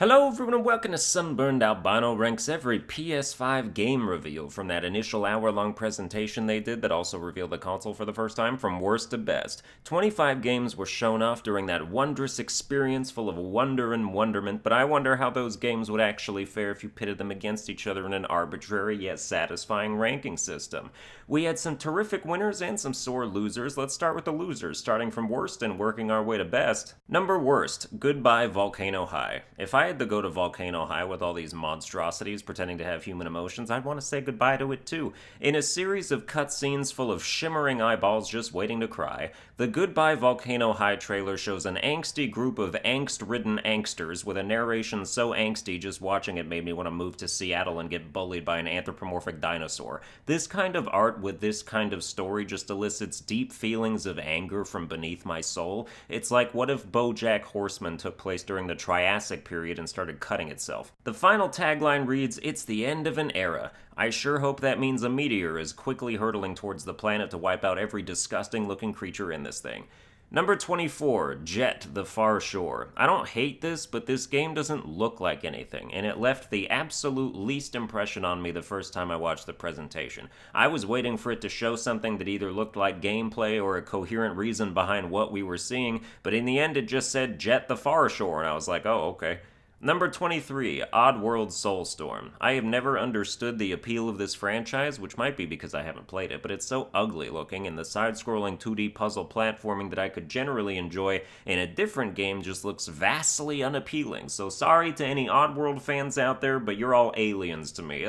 Hello everyone and welcome to Sunburned. Albino ranks every PS5 game reveal from that initial hour-long presentation they did that also revealed the console for the first time from worst to best. 25 games were shown off during that wondrous experience full of wonder and wonderment, but I wonder how those games would actually fare if you pitted them against each other in an arbitrary yet satisfying ranking system. We had some terrific winners and some sore losers. Let's start with the losers, starting from worst and working our way to best. Number worst, Goodbye Volcano High. If I had to go to Volcano High with all these monstrosities pretending to have human emotions, I'd want to say goodbye to it too. In a series of cutscenes full of shimmering eyeballs just waiting to cry, the Goodbye Volcano High trailer shows an angsty group of angst-ridden angsters with a narration so angsty just watching it made me want to move to Seattle and get bullied by an anthropomorphic dinosaur. This kind of art with this kind of story just elicits deep feelings of anger from beneath my soul. It's like, what if BoJack Horseman took place during the Triassic period and started cutting itself? The final tagline reads, "It's the end of an era. I sure hope that means a meteor is quickly hurtling towards the planet to wipe out every disgusting looking creature in this thing." Number 24, JETT, The Far Shore. I don't hate this, but this game doesn't look like anything, and it left the absolute least impression on me the first time I watched the presentation. I was waiting for it to show something that either looked like gameplay or a coherent reason behind what we were seeing, but in the end it just said JETT, The Far Shore, and I was like, oh, okay. Number 23, Oddworld SOULSTORM. I have never understood the appeal of this franchise, which might be because I haven't played it, but it's so ugly looking, and the side-scrolling 2D puzzle platforming that I could generally enjoy in a different game just looks vastly unappealing. So sorry to any Oddworld fans out there, but you're all aliens to me.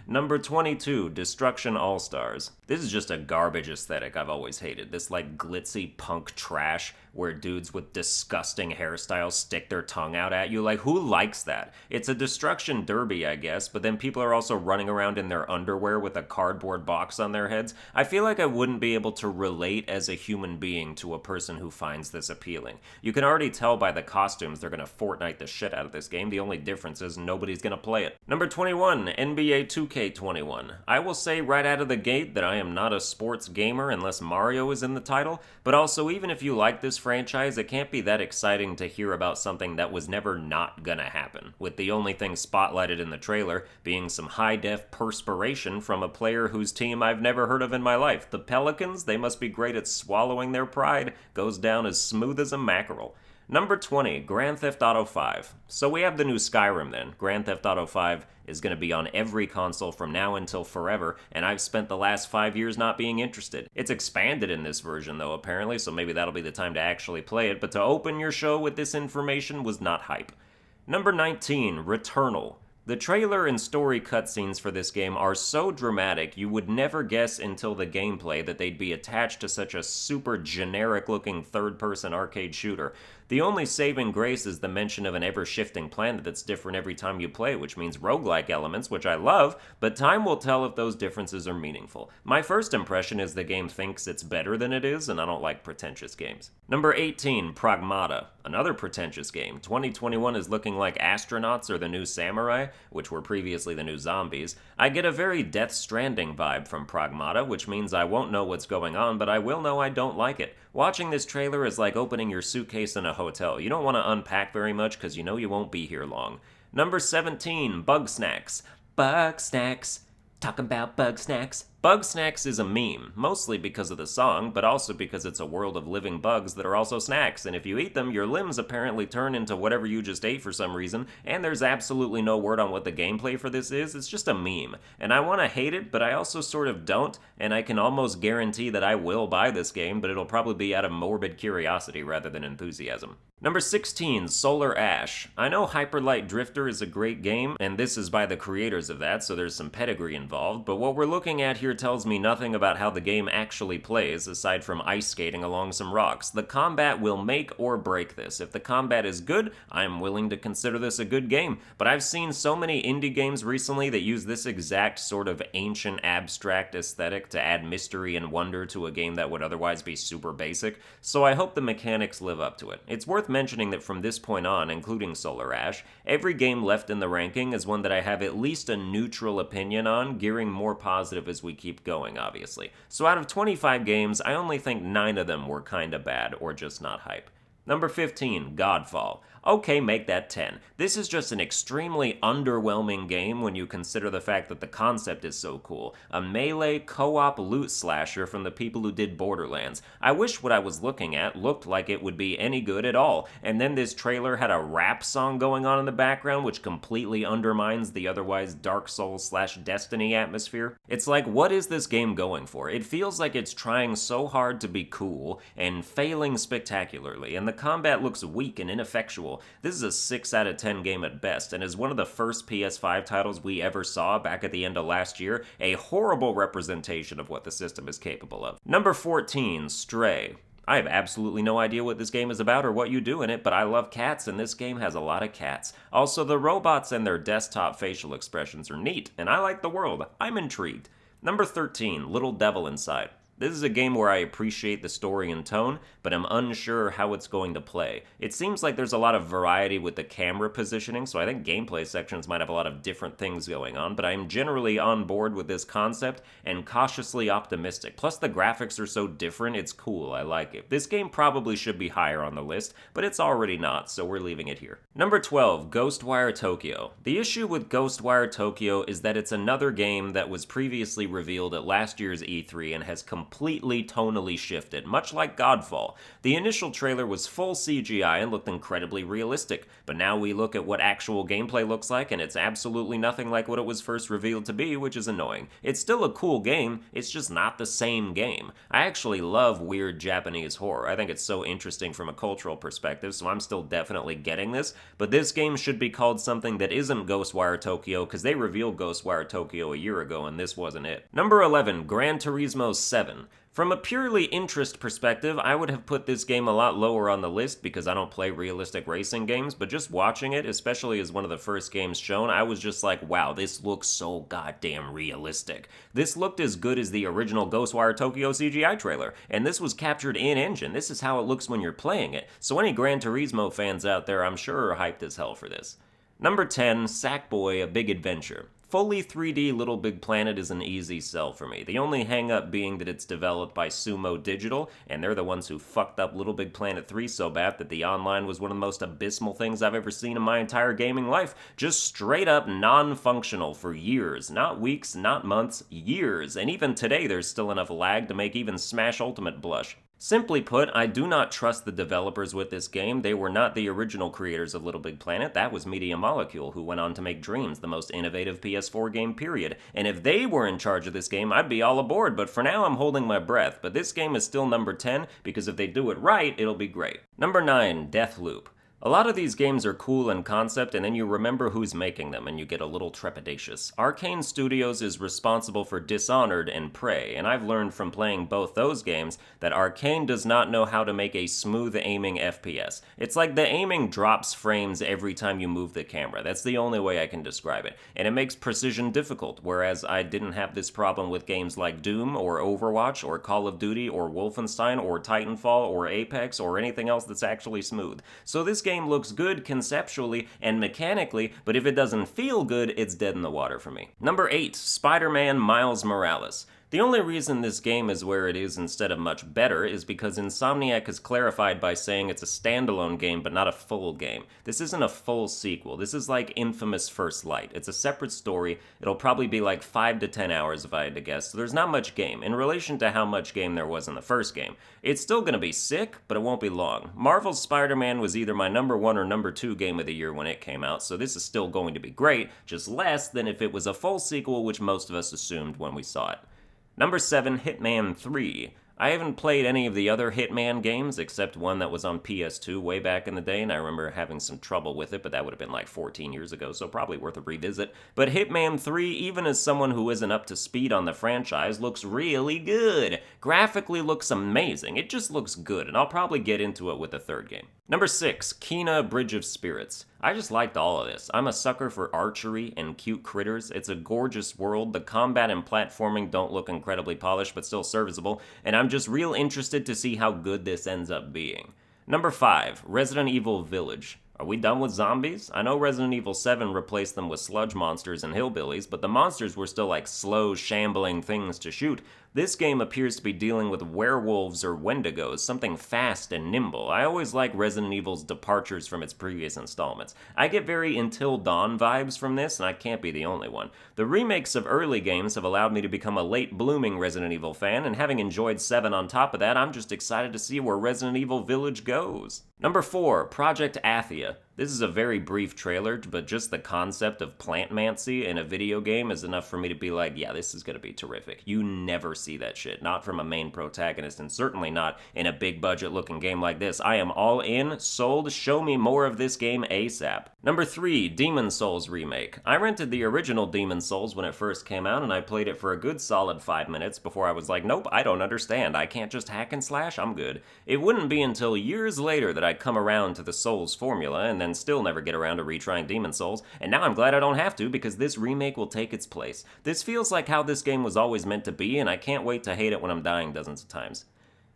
Number 22, Destruction All-Stars. This is just a garbage aesthetic I've always hated. This like glitzy punk trash where dudes with disgusting hairstyles stick their tongue out at you. Like, who likes that? It's a destruction derby, I guess, but then people are also running around in their underwear with a cardboard box on their heads. I feel like I wouldn't be able to relate as a human being to a person who finds this appealing. You can already tell by the costumes they're gonna Fortnite the shit out of this game. The only difference is nobody's gonna play it. Number 21, NBA 2K21. I will say right out of the gate that I am not a sports gamer unless Mario is in the title, but also even if you like this franchise, it can't be that exciting to hear about something that was never not gonna happen, with the only thing spotlighted in the trailer being some high-def perspiration from a player whose team I've never heard of in my life. The Pelicans, they must be great at swallowing their pride, goes down as smooth as a mackerel. Number 20, Grand Theft Auto 5. So we have the new Skyrim then. Grand Theft Auto 5 is going to be on every console from now until forever, and I've spent the last 5 years not being interested. It's expanded in this version though, apparently, so maybe that'll be the time to actually play it, but to open your show with this information was not hype. Number 19, Returnal. The trailer and story cutscenes for this game are so dramatic you would never guess until the gameplay that they'd be attached to such a super generic-looking third-person arcade shooter. The only saving grace is the mention of an ever-shifting planet that's different every time you play, which means roguelike elements, which I love, but time will tell if those differences are meaningful. My first impression is the game thinks it's better than it is, and I don't like pretentious games. Number 18, PRAGMATA. Another pretentious game. 2021 is looking like astronauts are the new samurai, which were previously the new zombies. I get a very Death Stranding vibe from PRAGMATA, which means I won't know what's going on, but I will know I don't like it. Watching this trailer is like opening your suitcase in a hotel. You don't want to unpack very much because you know you won't be here long. Number 17, BUGSNAX. BUGSNAX. Talking about BUGSNAX. BUGSNAX is a meme, mostly because of the song, but also because it's a world of living bugs that are also snacks, and if you eat them, your limbs apparently turn into whatever you just ate for some reason, and there's absolutely no word on what the gameplay for this is. It's just a meme, and I want to hate it, but I also sort of don't, and I can almost guarantee that I will buy this game, but it'll probably be out of morbid curiosity rather than enthusiasm. Number 16, Solar Ash. I know Hyper Light Drifter is a great game, and this is by the creators of that, so there's some pedigree involved, but what we're looking at here tells me nothing about how the game actually plays, aside from ice skating along some rocks. The combat will make or break this. If the combat is good, I'm willing to consider this a good game, but I've seen so many indie games recently that use this exact sort of ancient abstract aesthetic to add mystery and wonder to a game that would otherwise be super basic, so I hope the mechanics live up to it. It's worth mentioning that from this point on, including Solar Ash, every game left in the ranking is one that I have at least a neutral opinion on, gearing more positive as we keep going, obviously. So out of 25 games, I only think 9 of them were kinda bad or just not hype. Number 15, Godfall. Okay, make that 10. This is just an extremely underwhelming game when you consider the fact that the concept is so cool. A melee co-op loot slasher from the people who did Borderlands. I wish what I was looking at looked like it would be any good at all, and then this trailer had a rap song going on in the background which completely undermines the otherwise Dark Souls/Destiny atmosphere. It's like, what is this game going for? It feels like it's trying so hard to be cool and failing spectacularly, and the combat looks weak and ineffectual. This is a 6 out of 10 game at best, and is one of the first PS5 titles we ever saw back at the end of last year, a horrible representation of what the system is capable of. Number 14, Stray. I have absolutely no idea what this game is about or what you do in it, but I love cats, and this game has a lot of cats. Also, the robots and their desktop facial expressions are neat, and I like the world. I'm intrigued. Number 13, Little Devil Inside. This is a game where I appreciate the story and tone, but I'm unsure how it's going to play. It seems like there's a lot of variety with the camera positioning, so I think gameplay sections might have a lot of different things going on, but I'm generally on board with this concept and cautiously optimistic. Plus the graphics are so different, it's cool, I like it. This game probably should be higher on the list, but it's already not, so we're leaving it here. Number 12, GHOSTWIRE Tokyo. The issue with GHOSTWIRE Tokyo is that it's another game that was previously revealed at last year's E3 and has completely tonally shifted, much like Godfall. The initial trailer was full CGI and looked incredibly realistic, but now we look at what actual gameplay looks like and it's absolutely nothing like what it was first revealed to be, which is annoying. It's still a cool game, it's just not the same game. I actually love weird Japanese horror. I think it's so interesting from a cultural perspective, so I'm still definitely getting this, but this game should be called something that isn't GHOSTWIRE Tokyo, because they revealed GHOSTWIRE Tokyo a year ago and this wasn't it. Number 11, Gran Turismo 7. From a purely interest perspective, I would have put this game a lot lower on the list because I don't play realistic racing games, but just watching it, especially as one of the first games shown, I was just like, wow, this looks so goddamn realistic. This looked as good as the original GHOSTWIRE Tokyo CGI trailer, and this was captured in-engine. This is how it looks when you're playing it, so any Gran Turismo fans out there, I'm sure, are hyped as hell for this. Number 10, Sackboy: A Big Adventure. Fully 3D Little Big Planet is an easy sell for me. The only hang-up being that it's developed by Sumo Digital, and they're the ones who fucked up Little Big Planet 3 so bad that the online was one of the most abysmal things I've ever seen in my entire gaming life. Just straight up non-functional for years. Not weeks, not months, years. And even today there's still enough lag to make even Smash Ultimate blush. Simply put, I do not trust the developers with this game. They were not the original creators of Little Big Planet. That was Media Molecule, who went on to make Dreams, the most innovative PS4 game period. And if they were in charge of this game, I'd be all aboard, but for now I'm holding my breath. But this game is still number 10, because if they do it right, it'll be great. Number 9, Deathloop. A lot of these games are cool in concept, and then you remember who's making them, and you get a little trepidatious. Arcane Studios is responsible for Dishonored and Prey, and I've learned from playing both those games that Arcane does not know how to make a smooth aiming FPS. It's like the aiming drops frames every time you move the camera. That's the only way I can describe it. And it makes precision difficult, whereas I didn't have this problem with games like Doom, or Overwatch, or Call of Duty, or Wolfenstein, or Titanfall, or Apex, or anything else that's actually smooth. So this game looks good conceptually and mechanically, but if it doesn't feel good, it's dead in the water for me. Number 8, Spider-Man Miles Morales. The only reason this game is where it is instead of much better is because Insomniac has clarified by saying it's a standalone game but not a full game. This isn't a full sequel. This is like Infamous First Light. It's a separate story. It'll probably be like 5 to 10 hours if I had to guess, so there's not much game in relation to how much game there was in the first game. It's still gonna be sick, but it won't be long. Marvel's Spider-Man was either my number 1 or number 2 game of the year when it came out, so this is still going to be great, just less than if it was a full sequel, which most of us assumed when we saw it. Number 7, Hitman 3. I haven't played any of the other Hitman games except one that was on PS2 way back in the day, and I remember having some trouble with it, but that would have been like 14 years ago, so probably worth a revisit. But Hitman 3, even as someone who isn't up to speed on the franchise, looks really good. Graphically looks amazing. It just looks good, and I'll probably get into it with the third game. Number 6, Kena Bridge of Spirits. I just liked all of this. I'm a sucker for archery and cute critters. It's a gorgeous world. The combat and platforming don't look incredibly polished, but still serviceable, and I'm just real interested to see how good this ends up being. Number 5, Resident Evil Village. Are we done with zombies? I know Resident Evil 7 replaced them with sludge monsters and hillbillies, but the monsters were still like slow, shambling things to shoot. This game appears to be dealing with werewolves or wendigos, something fast and nimble. I always like Resident Evil's departures from its previous installments. I get very Until Dawn vibes from this, and I can't be the only one. The remakes of early games have allowed me to become a late-blooming Resident Evil fan, and having enjoyed 7 on top of that, I'm just excited to see where Resident Evil Village goes. Number 4, Project ATHIA. This is a very brief trailer, but just the concept of plantmancy in a video game is enough for me to be like, yeah, this is gonna be terrific. You never see that shit, not from a main protagonist, and certainly not in a big budget looking game like this. I am all in, sold, show me more of this game ASAP. Number 3, Demon's Souls Remake. I rented the original Demon's Souls when it first came out, and I played it for a good solid 5 minutes before I was like, nope, I don't understand. I can't just hack and slash, I'm good. It wouldn't be until years later that I come around to the Souls formula, and then still never get around to retrying Demon's Souls, and now I'm glad I don't have to because this remake will take its place. This feels like how this game was always meant to be, and I can't wait to hate it when I'm dying dozens of times.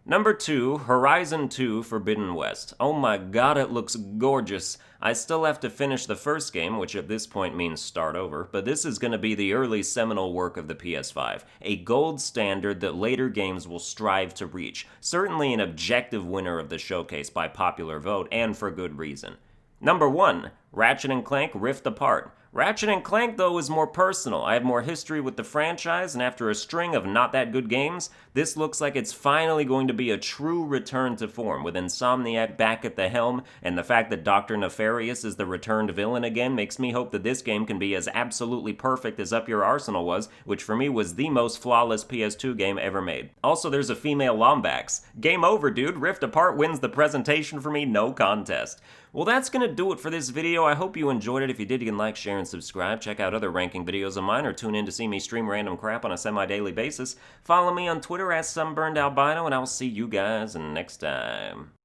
Number 2, Horizon 2 Forbidden West. Oh my god, it looks gorgeous. I still have to finish the first game, which at this point means start over, but this is going to be the early seminal work of the PS5, a gold standard that later games will strive to reach, certainly an objective winner of the showcase by popular vote, and for good reason. Number 1, Ratchet & Clank Rift Apart. Ratchet & Clank, though, is more personal. I have more history with the franchise, and after a string of not that good games, this looks like it's finally going to be a true return to form, with Insomniac back at the helm, and the fact that Dr. Nefarious is the returned villain again makes me hope that this game can be as absolutely perfect as Up Your Arsenal was, which for me was the most flawless PS2 game ever made. Also, there's a female Lombax. Game over, dude. Rift Apart wins the presentation for me, no contest. Well, that's gonna do it for this video. I hope you enjoyed it. If you did, you can like, share, and subscribe. Check out other ranking videos of mine, or tune in to see me stream random crap on a semi-daily basis. Follow me on Twitter at SunburnedAlbino, and I'll see you guys next time.